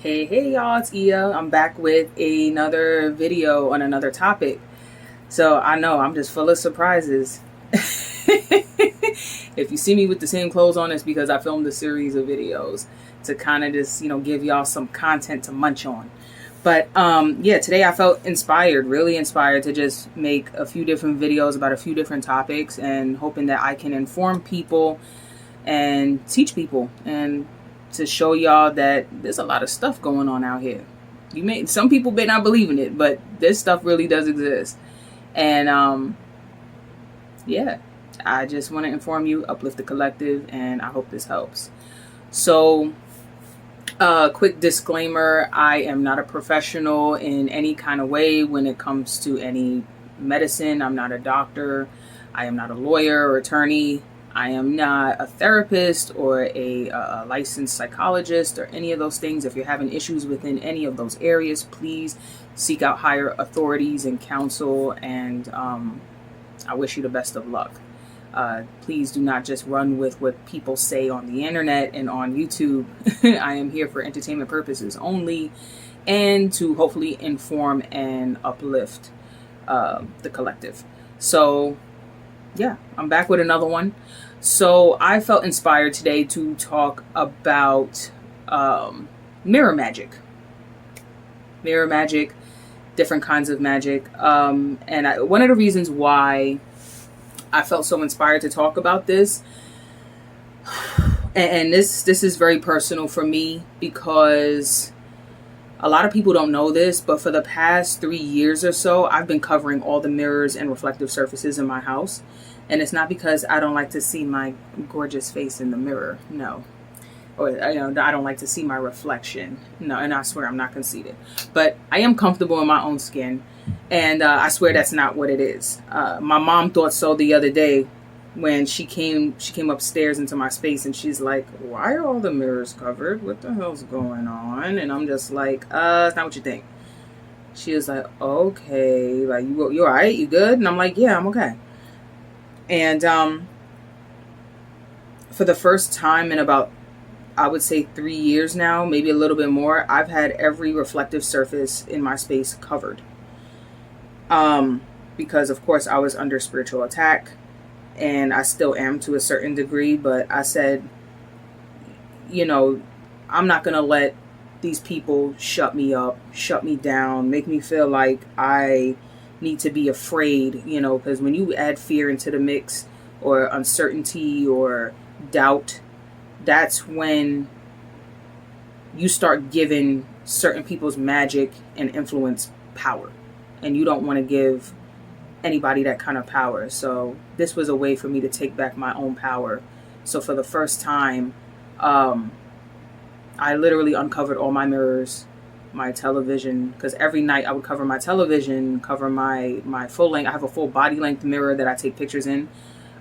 Hey y'all, it's Ia. I'm back with another video on another topic. So I know I'm just full of surprises. If you see me with the same clothes on, it's because I filmed a series of videos to kind of just, give y'all some content to munch on. But yeah, today I felt inspired, really inspired to just make a few different videos about a few different topics and hoping that I can inform people and teach people and to show y'all that there's a lot of stuff going on out here. Some people may not believe in it, but this stuff really does exist. And yeah, I just want to inform you, uplift the collective, and I hope this helps. So quick disclaimer, I am not a professional in any kind of way when it comes to any medicine. I'm not a doctor. I am not a lawyer or attorney. I am not a therapist or a licensed psychologist or any of those things. If you're having issues within any of those areas, please seek out higher authorities and counsel. And I wish you the best of luck. Please do not just run with what people say on the internet and on YouTube. I am here for entertainment purposes only and to hopefully inform and uplift the collective. So yeah, I'm back with another one. So I felt inspired today to talk about mirror magic. Mirror magic, different kinds of magic. One of the reasons why I felt so inspired to talk about this, and this is very personal for me because a lot of people don't know this, but for the past 3 years or so, I've been covering all the mirrors and reflective surfaces in my house. And it's not because I don't like to see my gorgeous face in the mirror. No. Or, I don't like to see my reflection. No, and I swear I'm not conceited. But I am comfortable in my own skin. And I swear that's not what it is. My mom thought so the other day when she came upstairs into my space and she's like, why are all the mirrors covered? What the hell's going on? And I'm just like, it's not what you think. She was like, okay, like you all right? You good? And I'm like, yeah, I'm okay. And for the first time in about, I would say 3 years now, maybe a little bit more, I've had every reflective surface in my space covered. Because of course I was under spiritual attack and I still am to a certain degree, but I said, I'm not going to let these people shut me up, shut me down, make me feel like I need to be afraid, because when you add fear into the mix or uncertainty or doubt, that's when you start giving certain people's magic and influence power, and you don't want to give anybody that kind of power. So this was a way for me to take back my own power. So for the first time, I literally uncovered all my mirrors, my television, because every night I would cover my television, cover my full length. I have a full body length mirror that I take pictures in.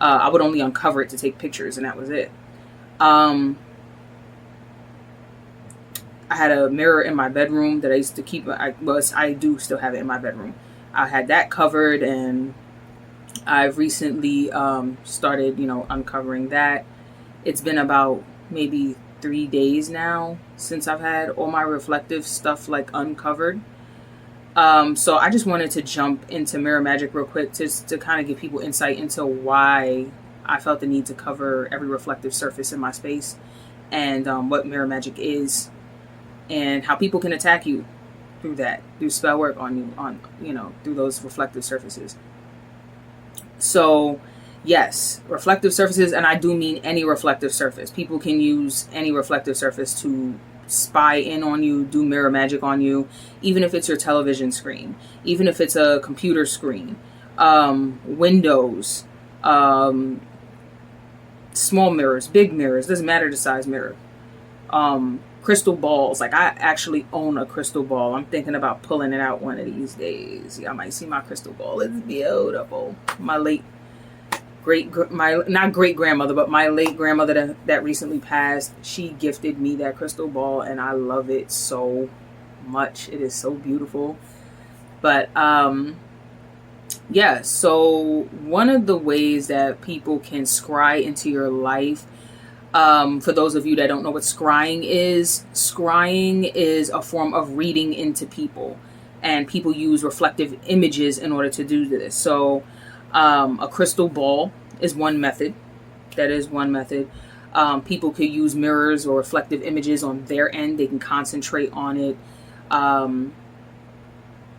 I would only uncover it to take pictures, and that was it. I had a mirror in my bedroom that I used to keep. I do still have it in my bedroom. I had that covered, and I've recently started, uncovering that. It's been about maybe 3 days now since I've had all my reflective stuff uncovered. So I just wanted to jump into mirror magic real quick to kind of give people insight into why I felt the need to cover every reflective surface in my space, and what mirror magic is, and how people can attack you through that, through spell work on you, through those reflective surfaces. So yes, reflective surfaces, and I do mean any reflective surface. People can use any reflective surface to spy in on you, do mirror magic on you, even if it's your television screen, even if it's a computer screen, windows, small mirrors, big mirrors, doesn't matter the size mirror, crystal balls. Like, I actually own a crystal ball. I'm thinking about pulling it out one of these days. I might see my crystal ball. It's beautiful. My not great grandmother, but my late grandmother that recently passed, she gifted me that crystal ball, and I love it so much. It is so beautiful. But yeah, so one of the ways that people can scry into your life, For those of you that don't know what scrying is a form of reading into people, and people use reflective images in order to do this. So a crystal ball is one method. That is one method. People could use mirrors or reflective images on their end. They can concentrate on it.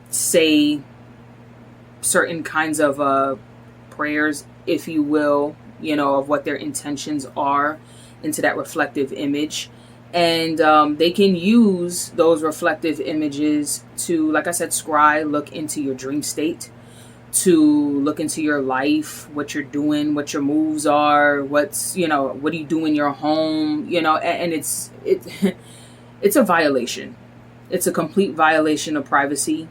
Say certain kinds of prayers, if you will, of what their intentions are into that reflective image. And they can use those reflective images to, like I said, look into your dream state, to look into your life, what you're doing, what your moves are, what do you do in your home, and it's a violation. It's a complete violation of privacy,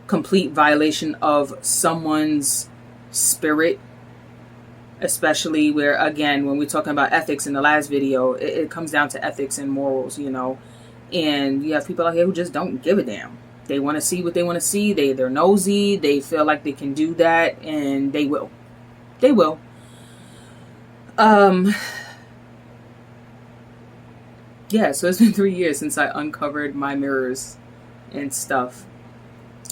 complete violation of someone's spirit, especially where, again, when we're talking about ethics in the last video, it comes down to ethics and morals, and you have people out here who just don't give a damn. They want to see what they want to see. They're nosy. They feel like they can do that, and they will. Yeah, so it's been 3 years since I uncovered my mirrors and stuff.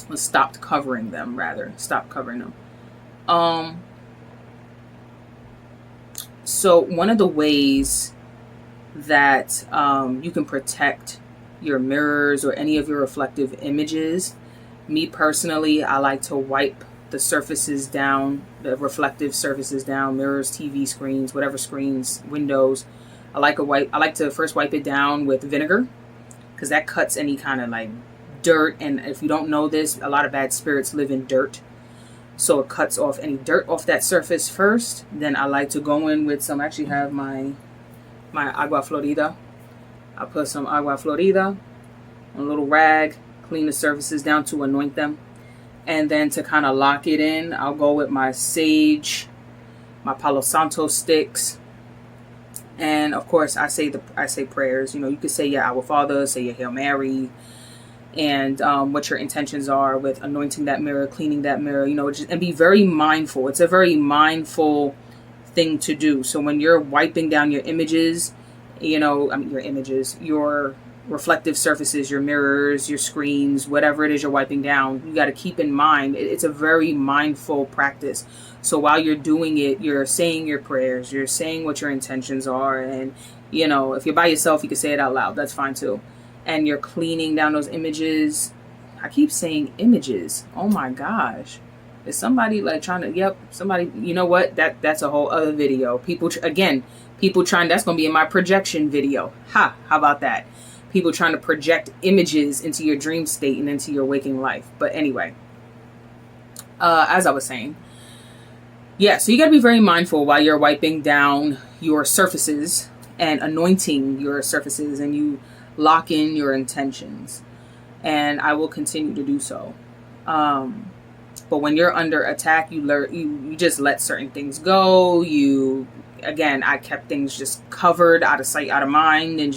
Well, stopped covering them. So one of the ways that you can protect your mirrors or any of your reflective images, me personally, I like to wipe the surfaces down, the reflective surfaces down, mirrors, TV screens, whatever screens, windows. I like to first wipe it down with vinegar, because that cuts any kind of like dirt. And if you don't know this, a lot of bad spirits live in dirt. So it cuts off any dirt off that surface first. Then I like to go in with some, I actually have my agua florida. I put some agua florida on a little rag, clean the surfaces down to anoint them. And then to kind of lock it in, I'll go with my sage, my Palo Santo sticks. And of course, I say prayers. You could say your Our Father, say your Hail Mary, and what your intentions are with anointing that mirror, cleaning that mirror, and be very mindful. It's a very mindful thing to do. So when you're wiping down your images, your reflective surfaces, your mirrors, your screens, whatever it is you're wiping down, you got to keep in mind, it's a very mindful practice. So while you're doing it, you're saying your prayers, you're saying what your intentions are. And, if you're by yourself, you can say it out loud. That's fine too. And you're cleaning down those images. I keep saying images. Oh my gosh. Is somebody like trying to, somebody, you know what? That's a whole other video. People trying, that's going to be in my projection video. How about that? People trying to project images into your dream state and into your waking life. But anyway, as I was saying, so you got to be very mindful while you're wiping down your surfaces and anointing your surfaces, and you lock in your intentions. And I will continue to do so. But when you're under attack, you just let certain things go. I kept things just covered, out of sight, out of mind, and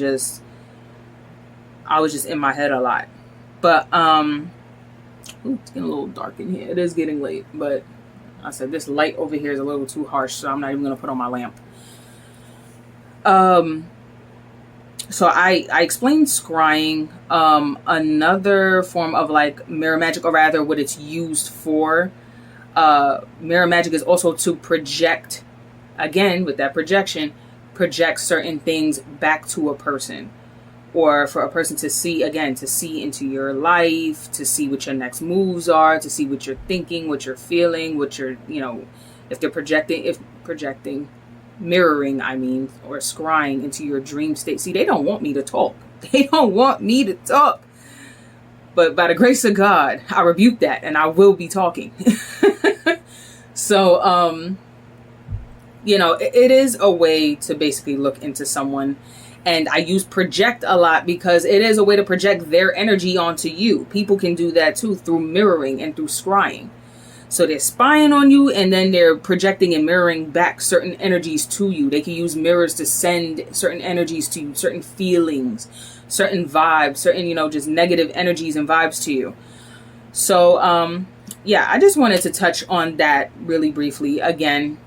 I was just in my head a lot. But it's getting a little dark in here. It is getting late, but I said this light over here is a little too harsh, so I'm not even going to put on my lamp. So I explained scrying. Another form of like mirror magic, or rather what it's used for. Mirror magic is also to project, again, with that projection, project certain things back to a person. Or for a person to see into your life, to see what your next moves are, to see what you're thinking, what you're feeling, what you're, if they're projecting, mirroring, or scrying into your dream state. See, they don't want me to talk. But by the grace of God, I rebuke that, and I will be talking. So, it is a way to basically look into someone. And I use project a lot because it is a way to project their energy onto you. People can do that too through mirroring and through scrying. So they're spying on you, and then they're projecting and mirroring back certain energies to you. They can use mirrors to send certain energies to you, certain feelings, certain vibes, certain, just negative energies and vibes to you. So, I just wanted to touch on that really briefly. Again,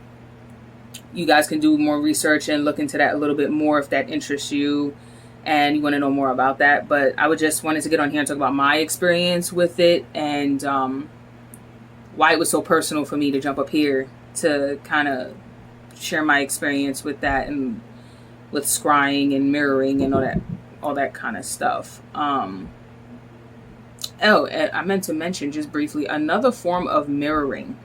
you guys can do more research and look into that a little bit more if that interests you and you want to know more about that. But I would just wanted to get on here and talk about my experience with it, and why it was so personal for me to jump up here to kind of share my experience with that, and with scrying and mirroring and all that kind of stuff. Oh, and I meant to mention just briefly another form of mirroring.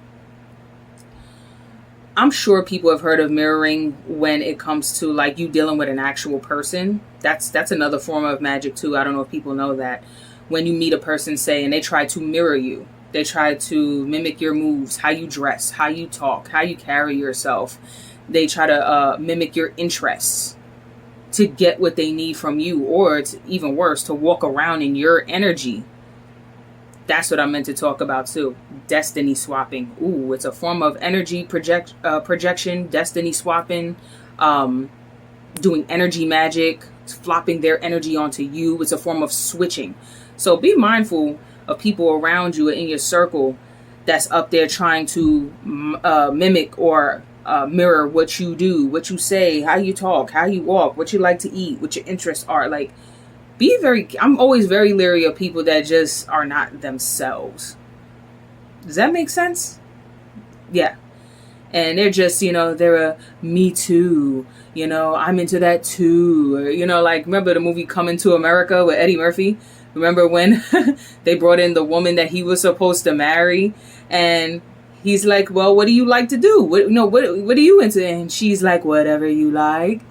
I'm sure people have heard of mirroring when it comes to like you dealing with an actual person. That's another form of magic too. I don't know if people know that. When you meet a person, say, and they try to mirror you, they try to mimic your moves, how you dress, how you talk, how you carry yourself. They try to mimic your interests to get what they need from you, or it's even worse, to walk around in your energy. That's what I meant to talk about too. Destiny swapping. Ooh, it's a form of energy projection, destiny swapping, doing energy magic, flopping their energy onto you. It's a form of switching. So be mindful of people around you in your circle that's up there trying to mimic or mirror what you do, what you say, how you talk, how you walk, what you like to eat, what your interests are. Like, I'm always very leery of people that just are not themselves. Does that make sense? Yeah. And they're just, they're a me too. I'm into that too. Or, like, remember the movie Coming to America with Eddie Murphy? Remember when they brought in the woman that he was supposed to marry, and he's like, well, what do you like to do? What are you into? And she's like, whatever you like,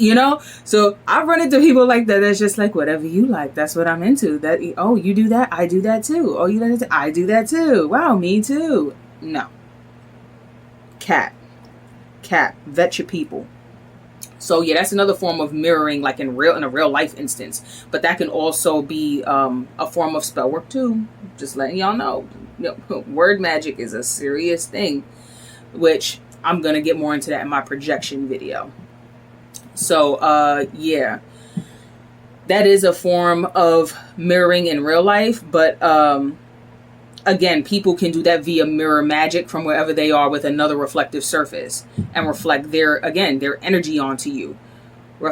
So I've run into people like that. That's just like, whatever you like. That's what I'm into. That, oh, you do that? I do that too. Oh, you do that? I do that too. Wow, me too. No. Cat. Vet your people. So yeah, that's another form of mirroring, like in a real life instance. But that can also be a form of spell work too. Just letting y'all know. Word magic is a serious thing, which I'm gonna get more into that in my projection video. So yeah, that is a form of mirroring in real life. But again, people can do that via mirror magic from wherever they are with another reflective surface and reflect their energy onto you. Here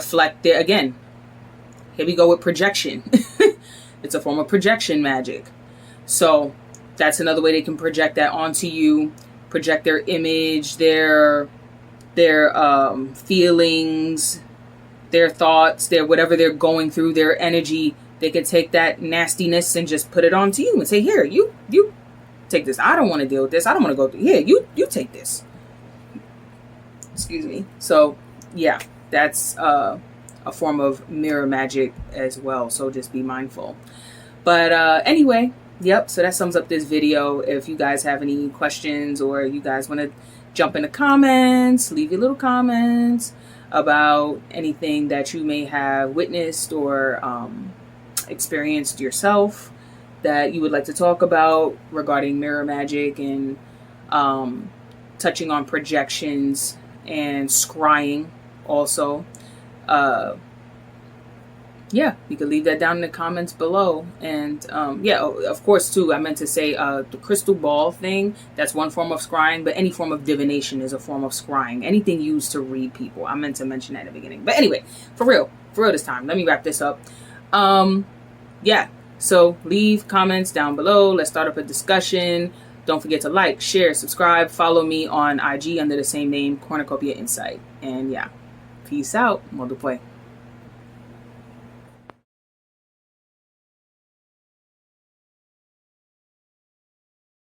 we go with projection. It's a form of projection magic. So that's another way they can project that onto you, project their image, their feelings, their thoughts, their whatever they're going through, their energy. They can take that nastiness and just put it onto you and say, here, you take this. I don't want to deal with this. I don't want to go through. Here, you take this. Excuse me. So yeah, that's a form of mirror magic as well. So just be mindful. But anyway, yep. So that sums up this video. If you guys have any questions or you guys want to jump in the comments, leave your little comments about anything that you may have witnessed or experienced yourself that you would like to talk about regarding mirror magic and touching on projections and scrying also. Yeah, you can leave that down in the comments below. And yeah, of course too, I meant to say the crystal ball thing, that's one form of scrying, but any form of divination is a form of scrying. Anything used to read people. I meant to mention that in the beginning. But anyway, for real this time, let me wrap this up. Yeah, so leave comments down below. Let's start up a discussion. Don't forget to like, share, subscribe, follow me on IG under the same name, Cornucopia Insight. And yeah, peace out. Modupe.